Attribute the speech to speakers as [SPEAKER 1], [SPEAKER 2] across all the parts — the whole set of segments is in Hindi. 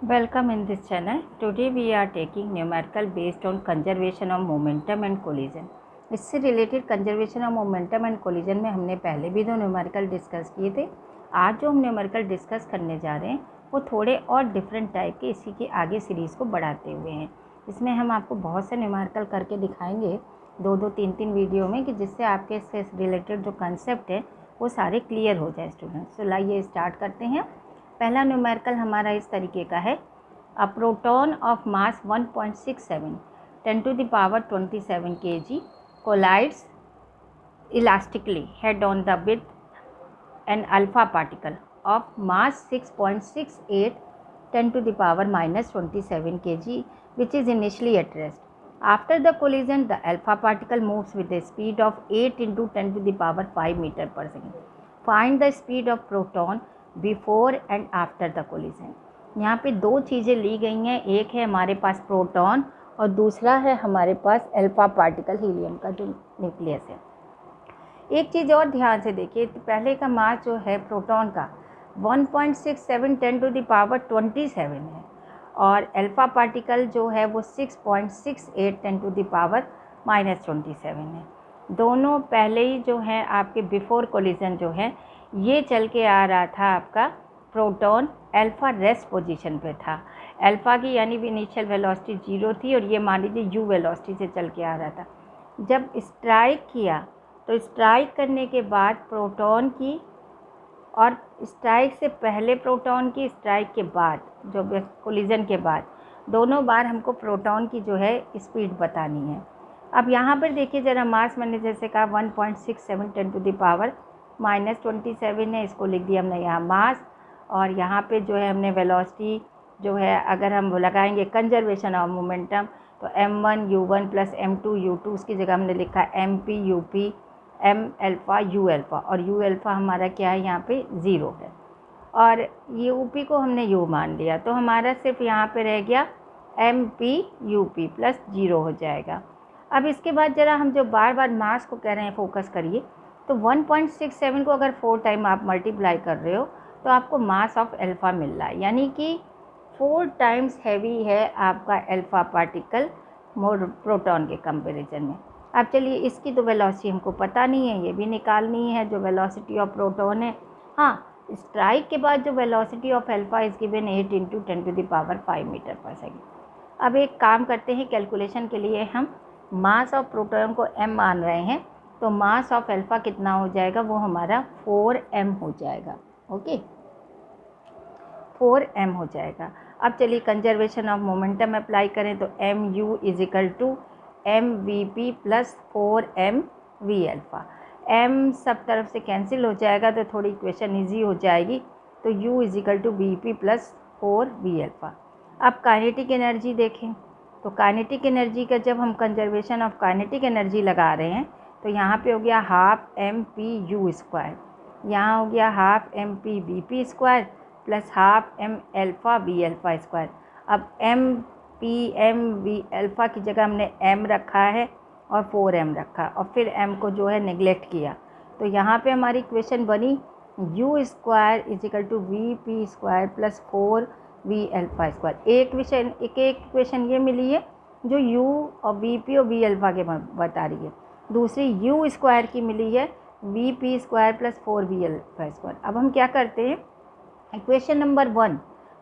[SPEAKER 1] Welcome in this channel. Today we are taking numerical based on conservation of momentum and collision. इससे related conservation of momentum and collision में हमने पहले भी दो न्यूमेरिकल डिस्कस किए थे। आज जो हम न्यूमेरिकल डिस्कस करने जा रहे हैं वो थोड़े और डिफरेंट टाइप के इसी के आगे सीरीज़ को बढ़ाते हुए हैं। इसमें हम आपको बहुत से न्यूमेरिकल करके दिखाएंगे दो तीन वीडियो में, कि जिससे आपके इससे रिलेटेड जो कंसेप्ट है वो सारे क्लियर हो जाए स्टूडेंट्स। तो लाइए स्टार्ट करते हैं। पहला न्यूमेरिकल हमारा इस तरीके का है। A proton of mass 1.67 10 to the power 27 kg collides elastically head on with an alpha particle of mass 6.68 10 to the power minus 27 kg which is initially at rest. After the collision, the alpha particle moves with a speed of 8 into 10 to the power 5 meter per second. Find the speed of proton before and after the collision. यहाँ पे दो चीज़ें ली गई हैं, एक है हमारे पास प्रोटॉन और दूसरा है हमारे पास अल्फा पार्टिकल हीलियम का जो न्यूक्लियस है। एक चीज़ और ध्यान से देखिए, तो पहले का मास जो है प्रोटॉन का 1.67 10 to the power 27 है और अल्फा पार्टिकल जो है वो 6.68 10 to the power minus 27 है। दोनों पहले ही जो है आपके बिफोर कोलिजन जो है ये चल के आ रहा था, आपका प्रोटॉन अल्फ़ा रेस्ट पोजीशन पे था। अल्फ़ा की यानी इनिशियल वेलोसिटी 0 थी और ये मान लीजिए यू वेलोसिटी से चल के आ रहा था। जब स्ट्राइक किया तो स्ट्राइक करने के बाद प्रोटॉन की और स्ट्राइक से पहले प्रोटॉन की, स्ट्राइक के बाद जो कोलिजन के बाद, दोनों बार हमको प्रोटॉन की जो है स्पीड बतानी है। अब यहाँ पर देखिए ज़रा, मास मैंने जैसे कहा 1.67 10 to the power minus 27 है, इसको लिख दिया हमने यहाँ मास, और यहाँ पे जो है हमने वेलोसिटी जो है अगर हम लगाएंगे कंजर्वेशन ऑफ मोमेंटम तो m1 u1 plus m2 u2, उसकी जगह हमने लिखा mp up m alpha u alpha, और u अल्फ़ा हमारा क्या है यहाँ पे 0 है और up को हमने u मान लिया, तो हमारा सिर्फ यहाँ पे रह गया mp up प्लस 0 हो जाएगा। अब इसके बाद ज़रा हम जो बार बार मास को कह रहे हैं फोकस करिए, तो 1.67 को अगर 4 टाइम आप मल्टीप्लाई कर रहे हो तो आपको मास ऑफ अल्फ़ा मिल रहा है, यानी कि 4 टाइम्स हैवी है आपका अल्फ़ा पार्टिकल मोर प्रोटॉन के कंपैरिजन में। अब चलिए, इसकी तो वेलोसिटी हमको पता नहीं है, ये भी निकालनी है जो वेलोसिटी ऑफ प्रोटॉन है। हाँ, स्ट्राइक के बाद जो velocity of alpha is given 8 into 10 to the power 5 metre per second. अब एक काम करते हैं, कैलकुलेशन के लिए हम मास ऑफ प्रोटॉन को m मान रहे हैं, तो मास ऑफ अल्फ़ा कितना हो जाएगा, वो हमारा 4m हो जाएगा। ओके, 4m हो जाएगा। अब चलिए कंजर्वेशन ऑफ मोमेंटम अप्लाई करें तो mu is equal to mvp plus 4m v alpha. m सब तरफ से कैंसिल हो जाएगा तो थोड़ी इक्वेशन ईजी हो जाएगी, तो u is equal to vp plus 4v alpha. अब काइनेटिक एनर्जी देखें, तो काइनेटिक एनर्जी का जब हम कंजर्वेशन ऑफ काइनेटिक एनर्जी लगा रहे हैं तो यहाँ पे हो गया हाफ mp u स्क्वायर, यहाँ हो गया half mp vp square plus half m alpha v alpha square. अब m v अल्फ़ा की जगह हमने m रखा है और 4m रखा और फिर m को जो है नेगलेक्ट किया, तो यहाँ पे हमारी इक्वेशन बनी u square is equal to vp square plus 4v alpha square. एक इक्वेशन ये मिली है जो u और vp और v अल्फ़ा के बता रही है, दूसरी u स्क्वायर की मिली है vp square plus 4v alpha square. अब हम क्या करते हैं, इक्वेशन नंबर 1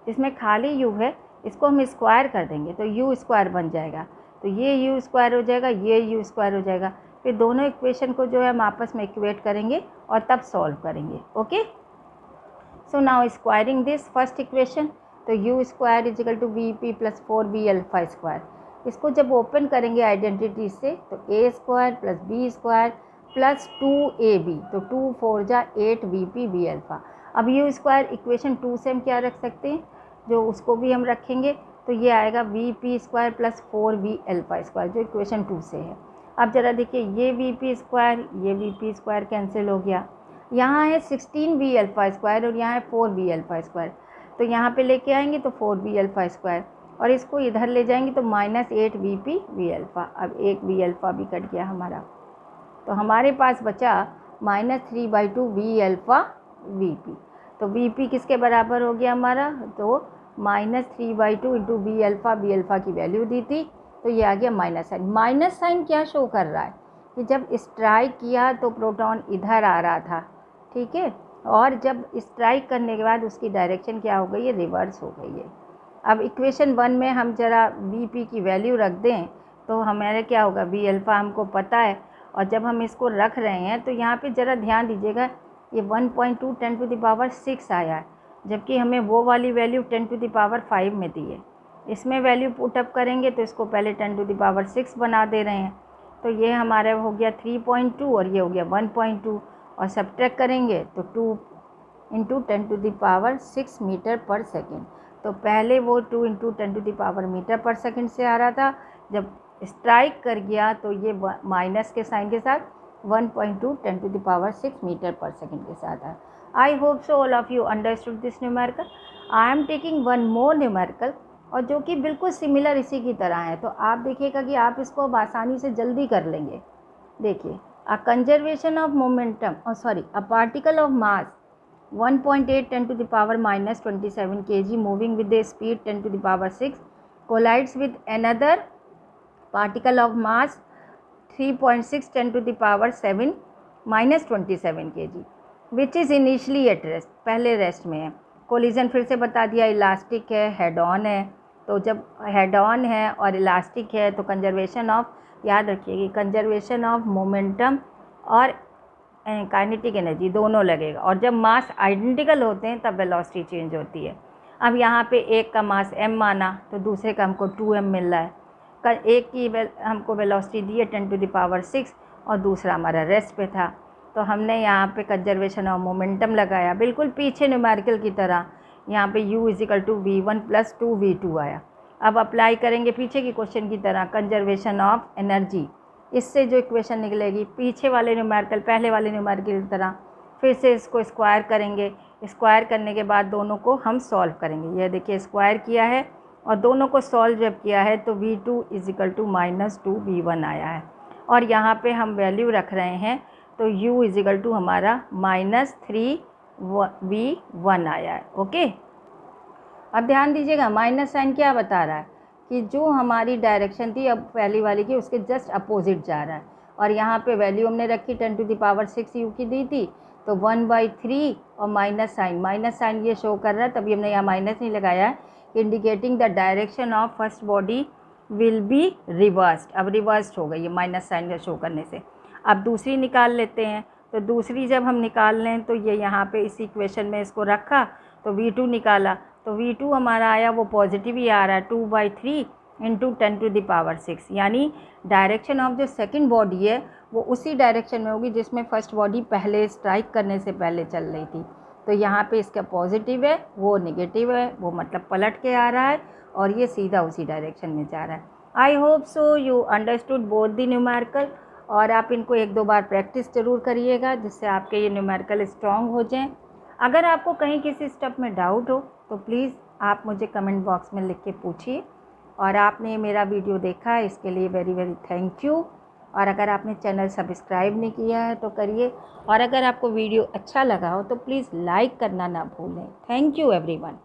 [SPEAKER 1] जिसमें खाली u है इसको हम स्क्वायर कर देंगे तो u स्क्वायर बन जाएगा, तो ये u स्क्वायर हो जाएगा, ये u स्क्वायर हो जाएगा। फिर दोनों इक्वेशन को जो है हम आपस में इक्वेट करेंगे और तब सॉल्व करेंगे। Okay, so now squaring this first equation, तो u square is equal to vp plus 4v alpha square. इसको जब ओपन करेंगे आइडेंटिटी से तो a square plus b square plus 2ab, तो 2 4 जा 8vp v अल्फ़ा। अब u स्क्वायर इक्वेशन 2 से हम क्या रख सकते हैं, जो उसको भी हम रखेंगे तो ये आएगा vp square plus 4v alpha square, जो इक्वेशन 2 से है। अब ज़रा देखिए, ये vp स्क्वायर ये vp स्क्वायर कैंसिल हो गया, यहाँ है 16v अल्फ़ा स्क्वायर और यहाँ है 4v अल्फ़ा स्क्वायर, तो यहाँ पे लेके आएंगे तो 4v अल्फ़ा स्क्वायर और इसको इधर ले जाएंगे तो माइनस 8vp v अल्फ़ा। अब एक v अल्फ़ा भी कट गया हमारा, तो हमारे पास बचा -3/2 v अल्फ़ा vp। तो vp किसके बराबर हो गया हमारा, तो -3/2 इंटू बी अल्फ़ा की वैल्यू दी थी, तो ये आ गया माइनस साइन। माइनस साइन क्या शो कर रहा है कि जब स्ट्राइक किया तो प्रोटॉन इधर आ रहा था, ठीक है, और जब स्ट्राइक करने के बाद उसकी डायरेक्शन क्या हो गई है, रिवर्स हो गई है। अब इक्वेशन 1 में हम ज़रा Vp की वैल्यू रख दें तो हमारे क्या होगा, बी अल्फ़ा हमको पता है, और जब हम इसको रख रहे हैं तो यहाँ पे ज़रा ध्यान दीजिएगा, ये 1.2 10⁻6 आया है, जबकि हमें वो वाली वैल्यू 10⁵ में दी है। इसमें वैल्यू पुटअप करेंगे तो इसको पहले 10⁻6 बना दे रहे हैं, तो ये हमारा हो गया 3.2 और ये हो गया 1.2, और सब्ट्रैक्ट करेंगे तो 2 इंटू 10⁻6 मीटर पर सेकेंड। तो पहले वो 2 इंटू 10 मीटर पर सेकेंड से आ रहा था, जब स्ट्राइक कर गया तो ये माइनस के साइन के साथ 1.2 10⁻6 मीटर पर सेकेंड के साथ है। I hope so all of you understood this numerical. I am taking one more numerical, और जो कि बिल्कुल सिमिलर इसी की तरह है, तो आप देखिएगा कि आप इसको अब आसानी से जल्दी कर लेंगे। देखिए, uh conservation of momentum a particle of mass 1.8 10⁻⁻27 kg moving with a speed 10⁻6 collides with another particle of mass 3.6 10⁻7 kg which is initially at rest, पहले रेस्ट में है। कोलिजन फिर से बता दिया, इलास्टिक है, हेड ऑन है, तो जब हेड ऑन है और इलास्टिक है तो कंजर्वेशन ऑफ, याद रखिएगा, कंजर्वेशन ऑफ मोमेंटम और काइनेटिक एनर्जी दोनों लगेगा, और जब मास आइडेंटिकल होते हैं तब वेलोसिटी चेंज होती है। अब यहाँ पे एक का मास m माना तो दूसरे का हमको 2m मिल रहा है, एक की हमको वेलोसिटी दी है 10⁻6 और दूसरा हमारा रेस्ट पे था, तो हमने यहाँ पे कंजर्वेशन ऑफ मोमेंटम लगाया, बिल्कुल पीछे न्यूमेरिकल की तरह। यहाँ पे u = v1 + 2v2 आया। अब अप्लाई करेंगे पीछे की क्वेश्चन की तरह कंजर्वेशन ऑफ एनर्जी, इससे जो इक्वेशन निकलेगी पीछे वाले न्यूमेरिकल, पहले वाले न्यूमेरिकल की तरह, फिर से इसको स्क्वायर करेंगे। स्क्वायर करने के बाद दोनों को हम सॉल्व करेंगे। ये देखिए स्क्वायर किया है और दोनों को सॉल्व जब किया है तो v2 = -2v1 आया है, और यहाँ पे हम वैल्यू रख रहे हैं तो u = हमारा -3v1 आया है। ओके, अब ध्यान दीजिएगा, माइनस साइन क्या बता रहा है कि जो हमारी डायरेक्शन थी अब पहली वाली की, उसके जस्ट अपोजिट जा रहा है, और यहाँ पे वैल्यू हमने रखी 10⁻6 u की दी थी, तो 1/3 और माइनस साइन ये शो कर रहा है, तभी हमने यहाँ माइनस नहीं लगाया है, indicating the direction of first body will be reversed. अब रिवर्स्ड हो गई है माइनस साइन शो करने से। अब दूसरी निकाल लेते हैं, तो दूसरी जब हम निकाल लें तो ये यहाँ पे इस इक्वेशन में इसको रखा तो v2 निकाला, तो v2 हमारा आया वो पॉजिटिव ही आ रहा है, 2/3 इंटू 10⁻6, यानी डायरेक्शन ऑफ जो सेकंड बॉडी है वो उसी डायरेक्शन में होगी जिसमें फर्स्ट बॉडी पहले स्ट्राइक करने से पहले चल रही थी। तो यहाँ पे इसका पॉजिटिव है, वो नेगेटिव है, वो मतलब पलट के आ रहा है, और ये सीधा उसी डायरेक्शन में जा रहा है। I hope so you understood both the numerical, और आप इनको 1-2 बार प्रैक्टिस ज़रूर करिएगा जिससे आपके ये न्यूमेरिकल स्ट्रॉन्ग हो जाएं। अगर आपको कहीं किसी स्टेप में डाउट हो तो प्लीज़ आप मुझे कमेंट बॉक्स में लिख के पूछिए, और आपने मेरा वीडियो देखा है इसके लिए वेरी वेरी थैंक यू। और अगर आपने चैनल सब्सक्राइब नहीं किया है तो करिए, और अगर आपको वीडियो अच्छा लगा हो तो प्लीज़ लाइक करना ना भूलें। Thank you everyone.